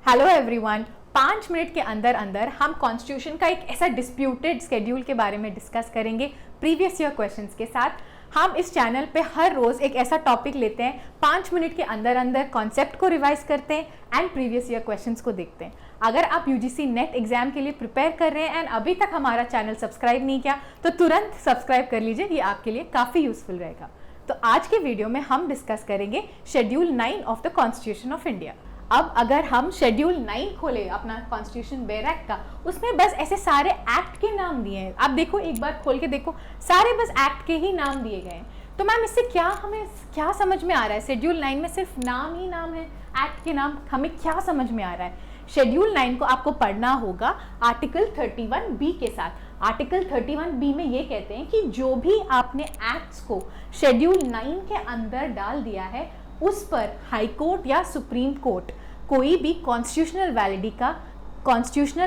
Hello everyone, 5 minute के अंदर अंदर हम कॉन्स्टिट्यूशन का एक ऐसा डिस्प्यूटेड स्केड्यूल के बारे में डिस्कस करेंगे प्रीवियस ईयर क्वेश्चंस के साथ। हम इस चैनल पे हर रोज एक ऐसा टॉपिक लेते हैं, 5 मिनट के अंदर अंदर कॉन्सेप्ट को रिवाइज करते हैं एंड प्रीवियस ईयर क्वेश्चंस को देखते हैं। अगर आप यूजीसी नेट एग्जाम के लिए प्रिपेयर कर रहे हैं एंड अभी तक हमारा चैनल सब्सक्राइब नहीं किया तो तुरंत सब्सक्राइब कर लीजिए, ये आपके लिए काफ़ी यूजफुल रहेगा। तो आज के वीडियो में हम डिस्कस करेंगे schedule 9 of the constitution of India. अब अगर हम शेड्यूल 9 खोले अपना कॉन्स्टिट्यूशन बैरक का, उसमें बस ऐसे सारे एक्ट के नाम दिए हैं। आप देखो, एक बार खोल के देखो, सारे बस एक्ट के ही नाम दिए गए हैं। तो मैम इससे हमें क्या समझ में आ रहा है? शेड्यूल 9 में सिर्फ नाम ही नाम है, एक्ट के नाम, हमें क्या समझ में आ रहा है? शेड्यूल 9 को आपको पढ़ना होगा आर्टिकल 31B के साथ। आर्टिकल 31B में ये कहते हैं कि जो भी आपने एक्ट्स को शेड्यूल 9 के अंदर डाल दिया है उस पर हाई कोर्ट या सुप्रीम कोर्ट कोई भी कॉन्स्टिट्यूशनल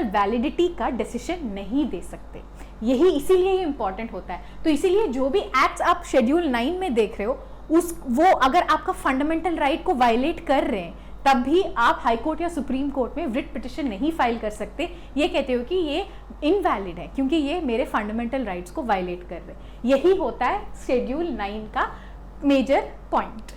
वैलिडिटी का डिसीजन नहीं दे सकते। यही इसीलिए ये इंपॉर्टेंट होता है। तो इसीलिए जो भी एक्ट्स आप शेड्यूल 9 में देख रहे हो वो अगर आपका फंडामेंटल राइट को वायलेट कर रहे हैं तब भी आप हाई कोर्ट या सुप्रीम कोर्ट में रिट पिटिशन नहीं फाइल कर सकते। ये कहते हो कि ये इनवैलिड है क्योंकि ये मेरे फंडामेंटल राइट्स को वायलेट कर रहे हैं। यही होता है शेड्यूल 9 का मेजर पॉइंट।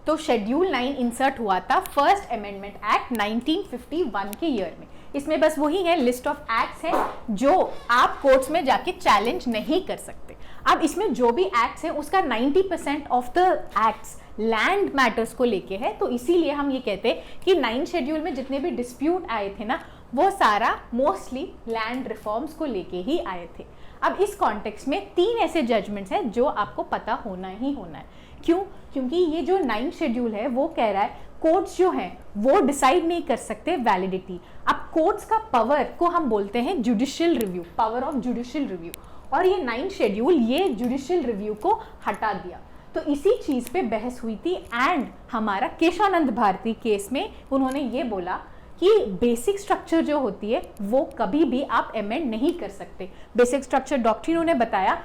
तो शेड्यूल 9 इंसर्ट हुआ था फर्स्ट अमेंडमेंट एक्ट 1951 के ईयर में। इसमें बस वही है, लिस्ट ऑफ एक्ट्स है जो आप कोर्ट्स में जाके चैलेंज नहीं कर सकते। अब इसमें जो भी एक्ट्स है उसका 90% of the acts land matters को लेके है। तो इसीलिए हम ये कहते हैं कि 9 शेड्यूल में जितने भी डिस्प्यूट आए थे ना, वो सारा मोस्टली लैंड रिफॉर्म्स को लेके ही आए थे। अब इस कॉन्टेक्स्ट में 3 ऐसे जजमेंट्स हैं जो आपको पता होना ही होना है। क्यों? क्योंकि ये जो 9 शेड्यूल है वो कह रहा है कोर्ट्स जो हैं वो डिसाइड नहीं कर सकते वैलिडिटी। अब कोर्ट्स का पावर को हम बोलते हैं judicial review, power of judicial review. और ये 9 शेड्यूल ये जुडिशियल रिव्यू को हटा दिया। तो इसी चीज पे बहस हुई थी एंड हमारा केशवानंद भारती केस में उन्होंने ये बोला कि बेसिक स्ट्रक्चर जो होती है वो कभी भी आप अमेंड नहीं कर सकते। बेसिक स्ट्रक्चर डॉक्ट्रिन उन्हें बताया।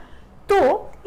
तो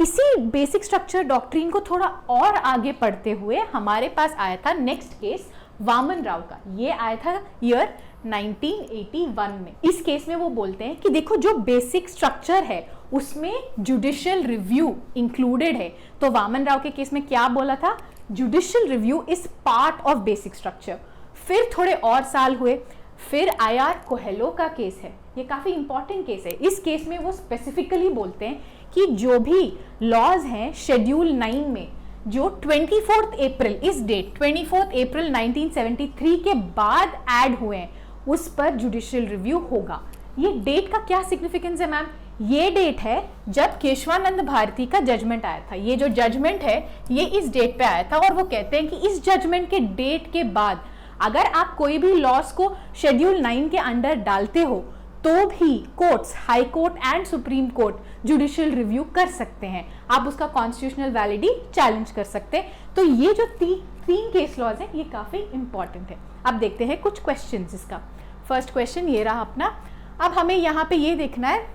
इसी बेसिक स्ट्रक्चर डॉक्ट्रिन को थोड़ा और आगे पढ़ते हुए हमारे पास आया था नेक्स्ट केस वामन राव का। ये आया था ईयर 1981 में। इस केस में वो बोलते हैं कि देखो जो बेसिक स्ट्रक्चर है उसमें जुडिशियल रिव्यू इंक्लूडेड है। तो वामन राव के केस में क्या बोला था? Judicial review is part of basic structure. फिर थोड़े और साल हुए, फिर आईआर कोहेलो का केस है। ये काफी इंपॉर्टेंट केस है। इस केस में वो स्पेसिफिकली बोलते हैं कि जो भी लॉज हैं शेड्यूल 9 में जो 24 अप्रैल, इस डेट 24 अप्रैल 1973 के बाद ऐड हुए हैं उस पर जुडिशियल रिव्यू होगा। ये डेट का क्या सिग्निफिकेंस है मैम? ये डेट है जब केशवानंद भारती का जजमेंट आया था। ये जो जजमेंट है ये इस डेट पे आया था और वो कहते हैं कि इस जजमेंट के डेट के बाद अगर आप कोई भी लॉस को शेड्यूल 9 के अंडर डालते हो तो भी courts, high court and supreme court judicial review कर सकते हैं। आप उसका कॉन्स्टिट्यूशनल वैलिडिटी चैलेंज कर सकते हैं। तो ये जो 3 केस लॉज हैं ये काफी इंपॉर्टेंट है। अब देखते हैं कुछ क्वेश्चंस इसका। फर्स्ट क्वेश्चन ये रहा अपना। अब हमें यहाँ पे ये देखना है,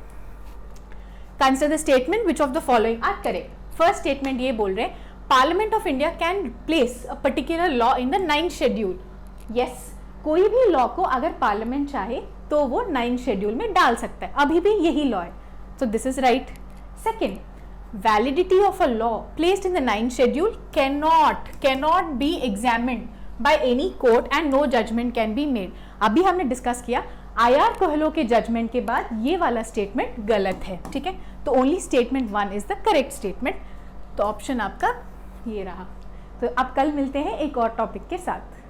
consider the statement which of the following are correct. First statement ये बोल रहे हैं parliament of India can place a particular law in the 9th schedule. Yes, कोई भी लॉ को अगर पार्लियामेंट चाहे तो वो 9 शेड्यूल में डाल सकता है। अभी भी यही लॉ है। So this is right. Second, validity of a law placed in the 9th schedule cannot be examined by any court and no judgement can be made. अभी हमने डिस्कस किया आईआर कोहेलो के जजमेंट के बाद ये वाला statement गलत है। ठीक है, तो only statement 1 is the correct statement. तो ऑप्शन आपका ये रहा। तो अब कल मिलते हैं एक और टॉपिक के साथ।